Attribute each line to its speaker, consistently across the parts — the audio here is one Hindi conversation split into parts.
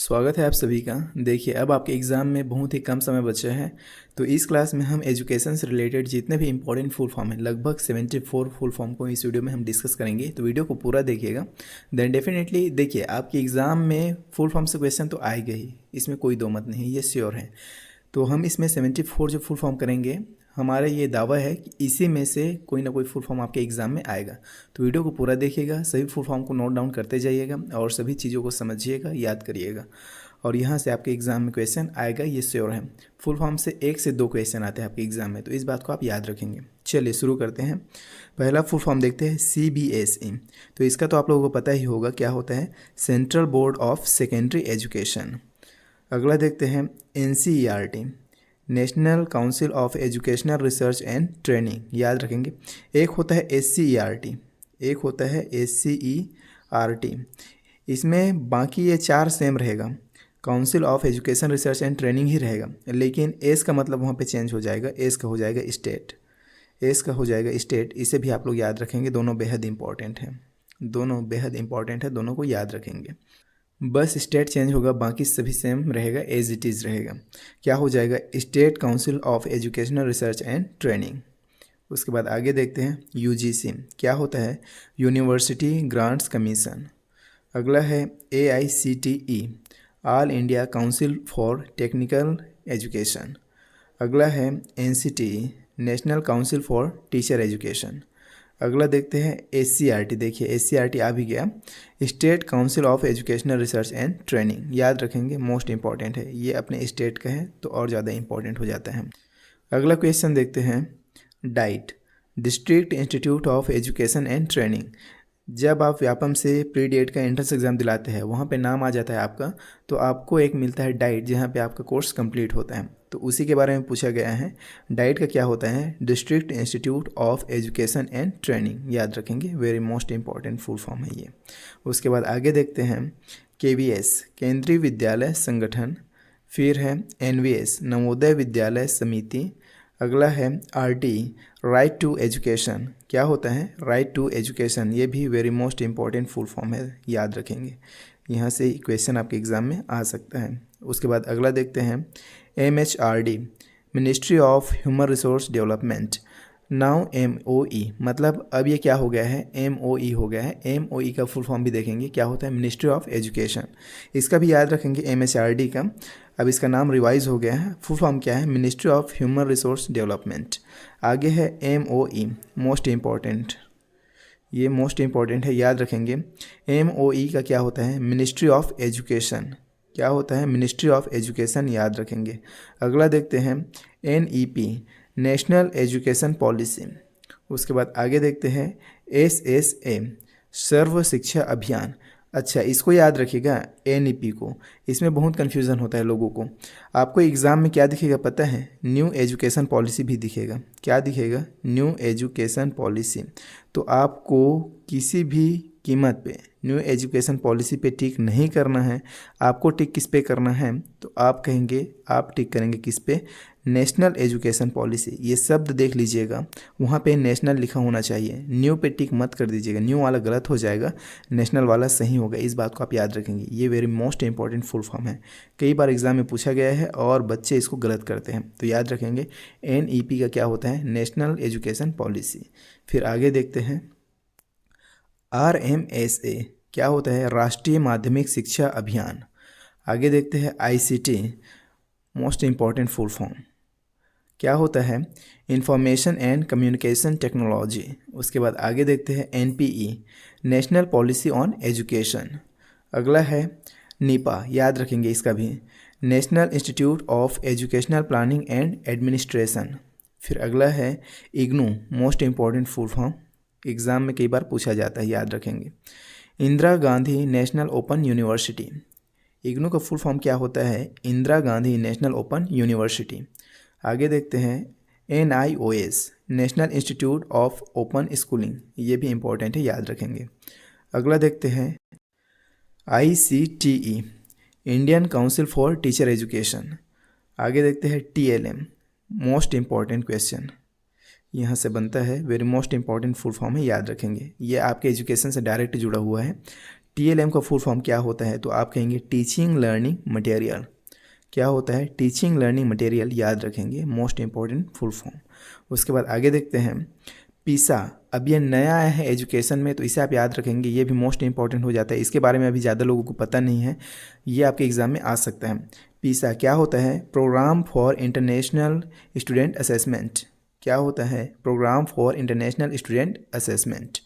Speaker 1: स्वागत है आप सभी का। देखिए, अब आपके एग्ज़ाम में बहुत ही कम समय बचा है। तो इस क्लास में हम एजुकेशन से रिलेटेड जितने भी इंपॉर्टेंट फुल फॉर्म है, लगभग 74 फुल फॉर्म को इस वीडियो में हम डिस्कस करेंगे। तो वीडियो को पूरा देखिएगा। देन डेफिनेटली देखिए, आपके एग्ज़ाम में फुल फॉर्म से क्वेश्चन तो आएगा ही, इसमें कोई दो मत नहीं, ये श्योर है। तो हम इसमें 74 जो फुल फॉर्म करेंगे, हमारा ये दावा है कि इसी में से कोई ना कोई फुल फॉर्म आपके एग्ज़ाम में आएगा। तो वीडियो को पूरा देखिएगा, सभी फुल फॉर्म को नोट डाउन करते जाइएगा और सभी चीज़ों को समझिएगा, याद करिएगा। और यहाँ से आपके एग्ज़ाम में क्वेश्चन आएगा, ये श्योर है। फुल फॉर्म से 1 से 2 क्वेश्चन आते हैं आपके एग्ज़ाम में, तो इस बात को आप याद रखेंगे। चलिए शुरू करते हैं। पहला फुल फॉर्म देखते हैं, CBSE। तो इसका तो आप लोगों को पता ही होगा क्या होता है, central board of secondary education. अगला देखते हैं NCERT, national council of educational research and training, याद रखेंगे। एक होता है SCERT, एक होता है SCERT। इसमें बाकी ये 4 सेम रहेगा, council of education research and training ही रहेगा, लेकिन एस का मतलब वहाँ पे चेंज हो जाएगा, एस का हो जाएगा स्टेट, एस का हो जाएगा स्टेट। इसे भी आप लोग याद रखेंगे, दोनों बेहद इंपॉर्टेंट है, दोनों बेहद इंपॉर्टेंट है, दोनों को याद रखेंगे। बस स्टेट चेंज होगा, बाकी सभी सेम रहेगा, एज इट इज़ रहेगा। क्या हो जाएगा, state council of educational research and training. उसके बाद आगे देखते हैं UGC, क्या होता है, यूनिवर्सिटी ग्रांट्स कमीशन। अगला है AICTE, all India council for technical education. अगला है NCTE, national council for teacher education. अगला देखते हैं SCERT। देखिए SCERT आ भी गया, state council of educational research and training, याद रखेंगे, मोस्ट इंपॉर्टेंट है, ये अपने स्टेट का है तो और ज़्यादा इंपॉर्टेंट हो जाता है। अगला क्वेश्चन देखते हैं, diet, district institute of education and training. जब आप व्यापम से प्री डेट का एंट्रेंस एग्ज़ाम दिलाते हैं, वहाँ पे नाम आ जाता है आपका, तो आपको एक मिलता है डाइट, जहाँ पे आपका कोर्स कंप्लीट होता है। तो उसी के बारे में पूछा गया है, डाइट का क्या होता है, district institute of education and training, याद रखेंगे, very most important full form है ये। उसके बाद आगे देखते हैं KVS, केंद्रीय विद्यालय संगठन। फिर है NVS, नवोदय विद्यालय समिति। अगला है RT, राइट टू एजुकेशन, क्या होता है, राइट टू एजुकेशन, ये भी very most important full form है, याद रखेंगे, यहाँ से क्वेश्चन आपके एग्ज़ाम में आ सकता है। उसके बाद अगला देखते हैं MHRD, ministry of human resource development, now MOE, मतलब अब ये क्या हो गया है, MOE हो गया है। MOE का फुल फॉर्म भी देखेंगे, क्या होता है, मिनिस्ट्री ऑफ एजुकेशन। इसका भी याद रखेंगे, MHRD का अब इसका नाम रिवाइज हो गया है, फुल फॉर्म क्या है, ministry of human resource development. आगे है MOE, मोस्ट इम्पॉर्टेंट, ये मोस्ट इम्पॉर्टेंट है, याद रखेंगे। MOE का क्या होता है, मिनिस्ट्री ऑफ एजुकेशन, क्या होता है, मिनिस्ट्री ऑफ एजुकेशन, याद रखेंगे। अगला देखते हैं NEP, नेशनल एजुकेशन पॉलिसी। उसके बाद आगे देखते हैं SSA, सर्व शिक्षा अभियान। अच्छा, इसको याद रखिएगा, NEP को, इसमें बहुत कन्फ्यूज़न होता है लोगों को। आपको एग्ज़ाम में क्या दिखेगा पता है, न्यू एजुकेशन पॉलिसी भी दिखेगा, क्या दिखेगा, न्यू एजुकेशन पॉलिसी। तो आपको किसी भी कीमत पे न्यू एजुकेशन पॉलिसी पे टिक नहीं करना है। आपको टिक किस पे करना है, तो आप कहेंगे, आप टिक करेंगे किस पे, नेशनल एजुकेशन पॉलिसी। ये शब्द देख लीजिएगा, वहाँ पे नेशनल लिखा होना चाहिए, न्यू पे टिक मत कर दीजिएगा, न्यू वाला गलत हो जाएगा, नेशनल वाला सही होगा, इस बात को आप याद रखेंगे। ये very most important full form है, कई बार एग्जाम में पूछा गया है और बच्चे इसको गलत करते हैं, तो याद रखेंगे। NEP का क्या होता है, नेशनल एजुकेशन पॉलिसी। फिर आगे देखते हैं RMSA, क्या होता है, राष्ट्रीय माध्यमिक शिक्षा अभियान। आगे देखते हैं ICT, most important full form, क्या होता है, इंफॉर्मेशन एंड कम्युनिकेशन टेक्नोलॉजी। उसके बाद आगे देखते हैं NPE, national policy on education. अगला है NIPA, याद रखेंगे इसका भी, national institute of educational planning and administration. फिर अगला है IGNOU, most important full form, exam में कई बार पूछा जाता है, याद रखेंगे, Indira Gandhi national open university. IGNOU का फुल फॉर्म क्या होता है, Indira Gandhi national open university. आगे देखते हैं NIOS, national institute of open schooling, ये भी इंपॉर्टेंट है, याद रखेंगे। अगला देखते हैं ICTE, Indian council for teacher education. आगे देखते हैं TLM, मोस्ट इम्पॉर्टेंट क्वेश्चन यहाँ से बनता है, very most important full form है, याद रखेंगे, ये आपके एजुकेशन से डायरेक्ट जुड़ा हुआ है। TLM का फुल फॉर्म क्या होता है, तो आप कहेंगे टीचिंग लर्निंग मटेरियल। क्या होता है, टीचिंग लर्निंग मटेरियल, याद रखेंगे, मोस्ट इंपॉर्टेंट फुल फॉर्म। उसके बाद आगे देखते हैं पीसा। अब ये नया आया है एजुकेशन में, तो इसे आप याद रखेंगे, ये भी मोस्ट इंपॉर्टेंट हो जाता है। इसके बारे में अभी ज़्यादा लोगों को पता नहीं है, ये आपके एग्ज़ाम में आ सकता है। पीसा क्या होता है, program for international student assessment. क्या होता है, program for international student assessment.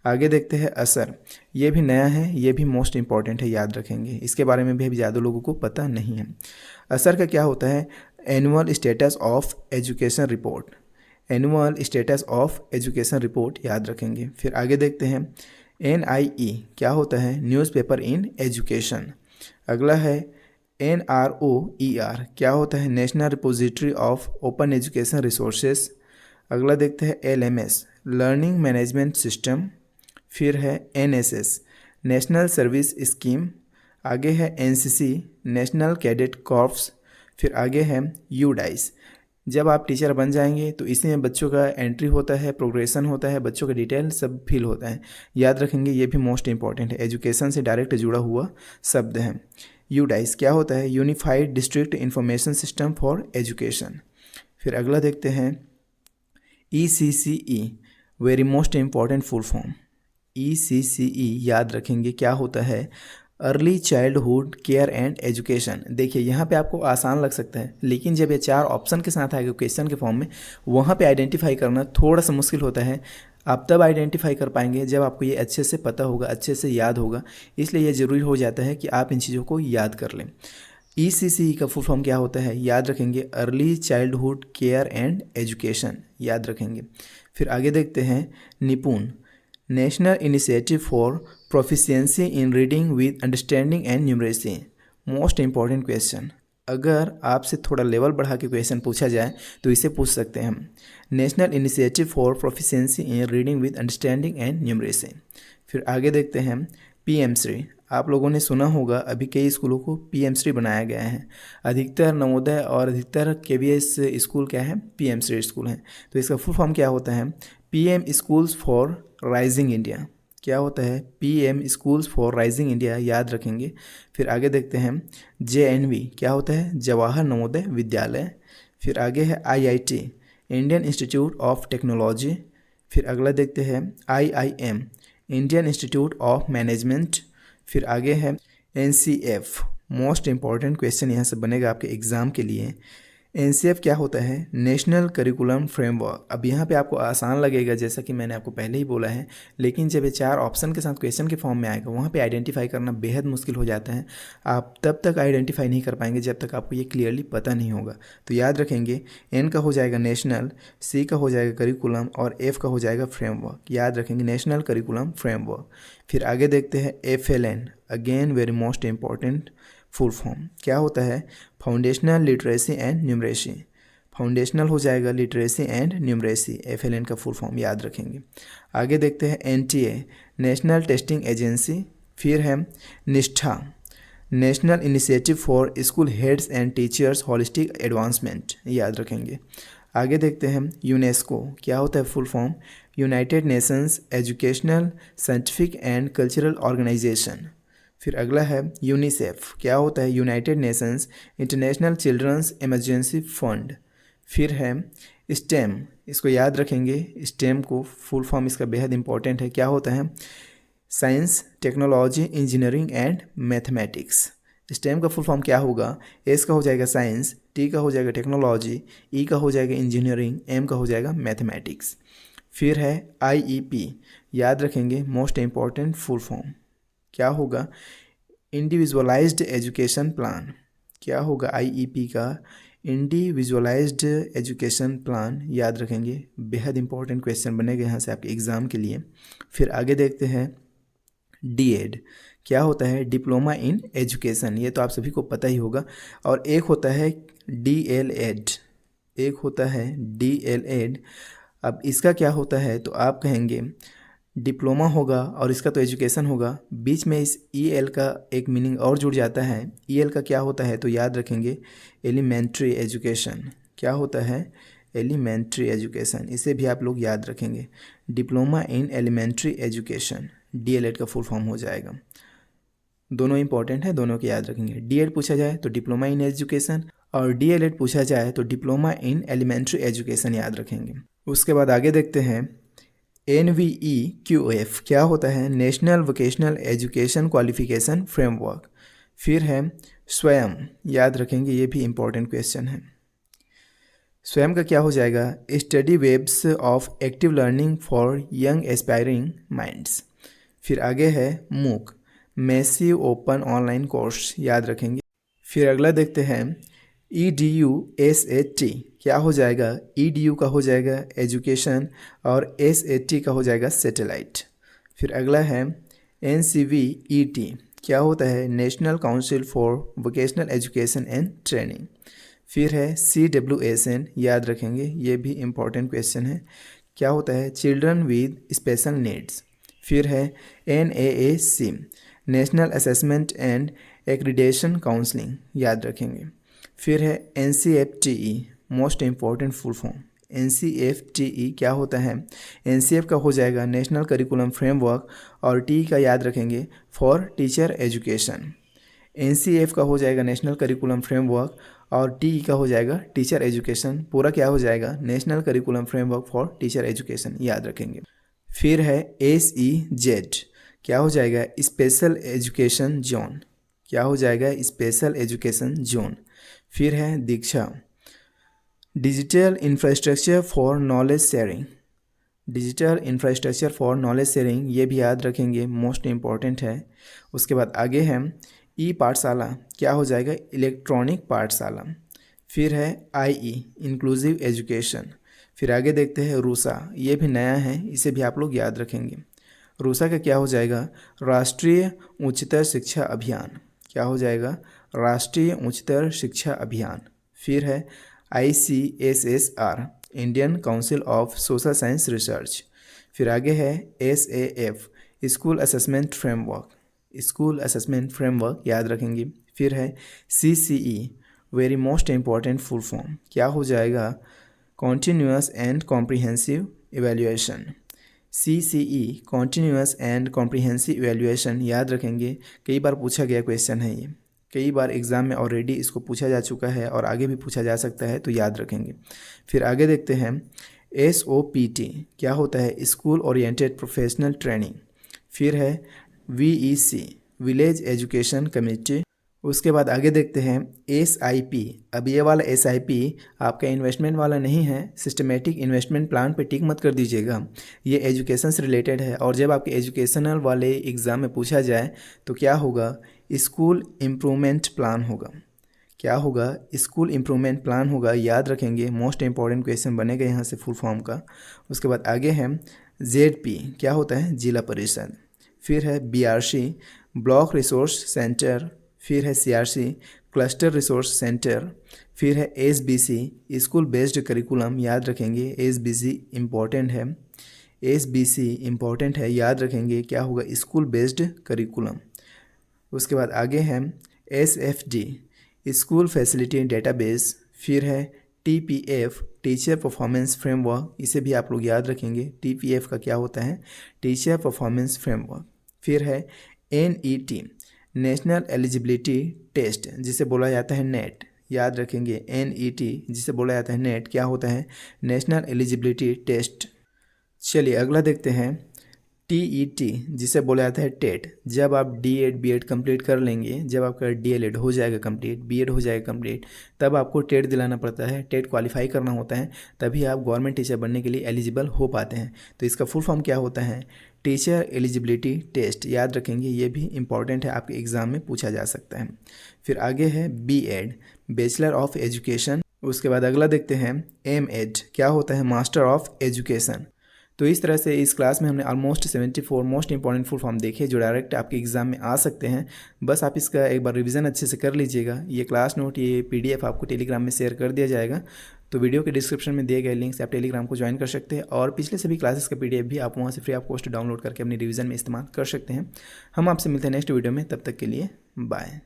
Speaker 1: आगे देखते हैं असर, ये भी नया है, ये भी मोस्ट इंपॉर्टेंट है, याद रखेंगे, इसके बारे में भी अभी ज़्यादा लोगों को पता नहीं है। असर का क्या होता है, annual status of education report. Annual status of education report, याद रखेंगे। फिर आगे देखते हैं NIE क्या होता है, न्यूज़पेपर इन एजुकेशन। अगला है NROER क्या होता है, national repository of open education resources. अगला देखते हैं LMS लर्निंग मैनेजमेंट सिस्टम। फिर है NSS नेशनल सर्विस स्कीम। आगे है NCC नेशनल कैडेट कॉर्प्स। फिर आगे है UDICE। जब आप टीचर बन जाएंगे तो इसी में बच्चों का एंट्री होता है, प्रोग्रेशन होता है, बच्चों का डिटेल सब फिल होता है, याद रखेंगे, ये भी मोस्ट इंपॉर्टेंट है, एजुकेशन से डायरेक्ट जुड़ा हुआ शब्द है। UDICE क्या होता है, unified district information system for education. फिर अगला देखते हैं ECCE very most important full form. ECCE याद रखेंगे क्या होता है, early childhood care and education. देखिए यहाँ पे आपको आसान लग सकता है, लेकिन जब ये 4 ऑप्शन के साथ आएगा क्वेश्चन के फॉर्म में, वहाँ पे आइडेंटिफाई करना थोड़ा सा मुश्किल होता है। आप तब आइडेंटिफाई कर पाएंगे जब आपको ये अच्छे से पता होगा, अच्छे से याद होगा, इसलिए ये ज़रूरी हो जाता है कि आप इन चीज़ों को याद कर लें। ECCE का फुल फॉर्म क्या होता है, याद रखेंगे, early childhood care and education, याद रखेंगे। फिर आगे देखते हैं निपुण national initiative for proficiency in reading with understanding and numeracy. Most important question, अगर आपसे थोड़ा लेवल बढ़ा के क्वेश्चन पूछा जाए तो इसे पूछ सकते हैं हम, national initiative for proficiency in reading with understanding and numeracy. फिर आगे देखते हैं PMश्री। आप लोगों ने सुना होगा अभी कई स्कूलों को PMश्री बनाया गया है, अधिकतर नवोदय और अधिकतर KVS स्कूल क्या है, PMश्री स्कूल हैं। तो इसका फुल फॉर्म क्या होता है, PM schools for rising India. क्या होता है, PM schools for rising India, याद रखेंगे। फिर आगे देखते हैं JNV क्या होता है, जवाहर नवोदय विद्यालय। फिर आगे है IIT Indian institute of technology. फिर अगला देखते हैं IIM Indian institute of management. फिर आगे है NCF, मोस्ट इंपॉर्टेंट क्वेश्चन यहाँ से बनेगा आपके एग्ज़ाम के लिए। NCF क्या होता है, नेशनल करिकुलम फ्रेमवर्क। अब यहाँ पे आपको आसान लगेगा, जैसा कि मैंने आपको पहले ही बोला है, लेकिन जब ये 4 ऑप्शन के साथ क्वेश्चन के फॉर्म में आएगा, वहाँ पे आइडेंटिफाई करना बेहद मुश्किल हो जाता है। आप तब तक आइडेंटिफाई नहीं कर पाएंगे जब तक आपको ये क्लियरली पता नहीं होगा। तो याद रखेंगे, N का हो जाएगा नेशनल, C का हो जाएगा करिकुलम और F का हो जाएगा फ्रेमवर्क, याद रखेंगे, नेशनल करिकुलम फ्रेमवर्क। फिर आगे देखते हैं FLN, again very most important full form. क्या होता है, foundational literacy and numeracy. Foundational हो जाएगा लिटरेसी एंड न्यूमरेसी, FLN का फुल फॉर्म, याद रखेंगे। आगे देखते हैं NTA नेशनल टेस्टिंग एजेंसी। फिर है Nishtha national initiative for school heads and teachers holistic advancement, याद रखेंगे। आगे देखते हैं यूनेस्को क्या होता है, full form, United Nations educational scientific and cultural organization. फिर अगला है यूनिसेफ, क्या होता है, United Nations international children's emergency fund. फिर है स्टेम, इसको याद रखेंगे, स्टेम को फुल फॉर्म इसका बेहद इंपॉर्टेंट है, क्या होता है, science technology engineering and mathematics. Stem का फुल फॉर्म क्या होगा, S का हो जाएगा साइंस, T का हो जाएगा टेक्नोलॉजी, E का हो जाएगा इंजीनियरिंग, M का हो जाएगा मैथमेटिक्स। फिर है IEP, याद रखेंगे, मोस्ट इंपॉर्टेंट फुल फॉर्म क्या होगा, इंडिविजुअलाइज्ड एजुकेशन प्लान। क्या होगा IEP का, इंडिविजुअलाइज्ड एजुकेशन प्लान, याद रखेंगे, बेहद इंपॉर्टेंट क्वेश्चन बनेगा यहाँ से आपके एग्ज़ाम के लिए। फिर आगे देखते हैं DED, क्या होता है, डिप्लोमा इन एजुकेशन, ये तो आप सभी को पता ही होगा। और एक होता है DLED, एक होता है DLED। अब इसका क्या होता है, तो आप कहेंगे डिप्लोमा होगा और इसका तो एजुकेशन होगा, बीच में इस EL का एक मीनिंग और जुड़ जाता है। EL का क्या होता है, तो याद रखेंगे, एलिमेंट्री एजुकेशन। क्या होता है, एलिमेंट्री एजुकेशन, इसे भी आप लोग याद रखेंगे, diploma in elementary education, DLED का फुल फॉर्म हो जाएगा। दोनों इंपॉर्टेंट है, दोनों को याद रखेंगे। डीएड पूछा जाए तो डिप्लोमा इन एजुकेशन, और डीएलएड पूछा जाए तो डिप्लोमा इन एलिमेंट्री एजुकेशन याद रखेंगे। उसके बाद आगे देखते हैं NVEQF क्या होता है, national vocational education qualification framework. फिर है स्वयं, याद रखेंगे, ये भी इम्पोर्टेंट क्वेश्चन है। स्वयं का क्या हो जाएगा, study webs of active learning for young aspiring minds. फिर आगे है मूक, मैसिव ओपन ऑनलाइन कोर्स, याद रखेंगे। फिर अगला देखते हैं EDUSAT क्या हो जाएगा, EDU का हो जाएगा एजुकेशन और SAT का हो जाएगा सैटेलाइट। फिर अगला है NCVET क्या होता है, national council for vocational education and training. फिर है CWSN, याद रखेंगे, ये भी इम्पॉर्टेंट क्वेश्चन है, क्या होता है, चिल्ड्रन विद स्पेशल नीड्स। फिर है NAAC national assessment and accreditation counselling, याद रखेंगे। फिर है NCFTE most important full form. NCFTE क्या होता है, NCF का हो जाएगा नेशनल करिकुलम फ्रेमवर्क, और टी का याद रखेंगे फॉर टीचर एजुकेशन। NCF का हो जाएगा नेशनल करिकुलम फ्रेमवर्क, और टी का हो जाएगा टीचर एजुकेशन। पूरा क्या हो जाएगा, national curriculum framework for teacher education, याद रखेंगे। फिर है SEZ क्या हो जाएगा, स्पेशल एजुकेशन जोन, क्या हो जाएगा, स्पेशल एजुकेशन जोन। फिर है Diksha, digital infrastructure for knowledge sharing, digital infrastructure for knowledge sharing, ये भी याद रखेंगे, मोस्ट इम्पॉर्टेंट है। उसके बाद आगे है पाठशाला क्या हो जाएगा, इलेक्ट्रॉनिक पाठशाला। फिर है IE इंक्लूसिव एजुकेशन। फिर आगे देखते हैं रूसा, ये भी नया है, इसे भी आप लोग याद रखेंगे। रूसा का क्या हो जाएगा, राष्ट्रीय उच्चतर शिक्षा अभियान, क्या हो जाएगा, राष्ट्रीय उच्चतर शिक्षा अभियान। फिर है ICSSR Indian council of social science research. फिर आगे है SAF school assessment framework, school assessment framework, याद रखेंगे। फिर है CCE very most important full form, क्या हो जाएगा, continuous and comprehensive evaluation. CCE continuous and comprehensive evaluation, याद रखेंगे, कई बार पूछा गया क्वेश्चन है ये, कई बार एग्जाम में ऑलरेडी इसको पूछा जा चुका है और आगे भी पूछा जा सकता है, तो याद रखेंगे। फिर आगे देखते हैं SOPT क्या होता है, स्कूल ओरिएंटेड प्रोफेशनल ट्रेनिंग। फिर है VEC विलेज एजुकेशन कमेटी। उसके बाद आगे देखते हैं SIP, अब ये वाला SIP आपका इन्वेस्टमेंट वाला नहीं है, सिस्टमेटिक इन्वेस्टमेंट प्लान पे टिक मत कर दीजिएगा, ये एजुकेशन से रिलेटेड है। और जब आपके एजुकेशनल वाले एग्ज़ाम में पूछा जाए तो क्या होगा, स्कूल इम्प्रूवमेंट प्लान होगा, क्या होगा, स्कूल इम्प्रूवमेंट प्लान होगा, याद रखेंगे, मोस्ट इंपॉर्टेंट क्वेश्चन बनेगा यहाँ से फुल फॉर्म का। उसके बाद आगे है ZP क्या होता है, जिला परिषद। फिर है BRC ब्लॉक रिसोर्स सेंटर। फिर है CRC क्लस्टर रिसोर्स सेंटर। फिर है SBC स्कूल बेस्ड करिकुलम, याद रखेंगे, SBC इम्पॉर्टेंट है, SBC इम्पॉर्टेंट है, याद रखेंगे, क्या होगा, स्कूल बेस्ड करिकुलम। उसके बाद आगे है SFD स्कूल फैसिलिटी डेटाबेस। फिर है TPF टीचर परफॉर्मेंस फ्रेमवर्क, इसे भी आप लोग याद रखेंगे, TPF का क्या होता है, टीचर परफॉर्मेंस फ्रेमवर्क। फिर है NET नेशनल एलिजिबिलिटी टेस्ट, जिसे बोला जाता है नेट, याद रखेंगे, NET जिसे बोला जाता है नेट, क्या होता है, नेशनल एलिजिबिलिटी टेस्ट। चलिए अगला देखते हैं TET जिसे बोला जाता है टेट। जब आप D.Ed B.Ed कंप्लीट कर लेंगे, जब आपका DLED हो जाएगा कंप्लीट, B.Ed हो जाएगा कंप्लीट, तब आपको टेट दिलाना पड़ता है, टेट क्वालिफाई करना होता है, तभी आप गवर्नमेंट टीचर बनने के लिए एलिजिबल हो पाते हैं। तो इसका फुल फॉर्म क्या होता है, टीचर एलिजिबिलिटी टेस्ट, याद रखेंगे, ये भी इंपॉर्टेंट है, आपके एग्ज़ाम में पूछा जा सकता है। फिर आगे है B.Ed बैचलर ऑफ एजुकेशन। उसके बाद अगला देखते हैं M.Ed क्या होता है, मास्टर ऑफ एजुकेशन। तो इस तरह से इस क्लास में हमने almost 74 most important full form देखे जो डायरेक्ट आपके एग्जाम में आ सकते हैं। बस आप इसका एक बार रिवीजन अच्छे से कर लीजिएगा। ये क्लास नोट, ये PDF आपको टेलीग्राम में शेयर कर दिया जाएगा, तो वीडियो के डिस्क्रिप्शन में दिए गए लिंक से आप टेलीग्राम को ज्वाइन कर सकते हैं, और पिछले सभी क्लासेस का PDF भी आप वहाँ से फ्री ऑफ कॉस्ट डाउनलोड करके अपनी रिवीजन में इस्तेमाल कर सकते हैं। हम आपसे मिलते हैं नेक्स्ट वीडियो में, तब तक के लिए बाय।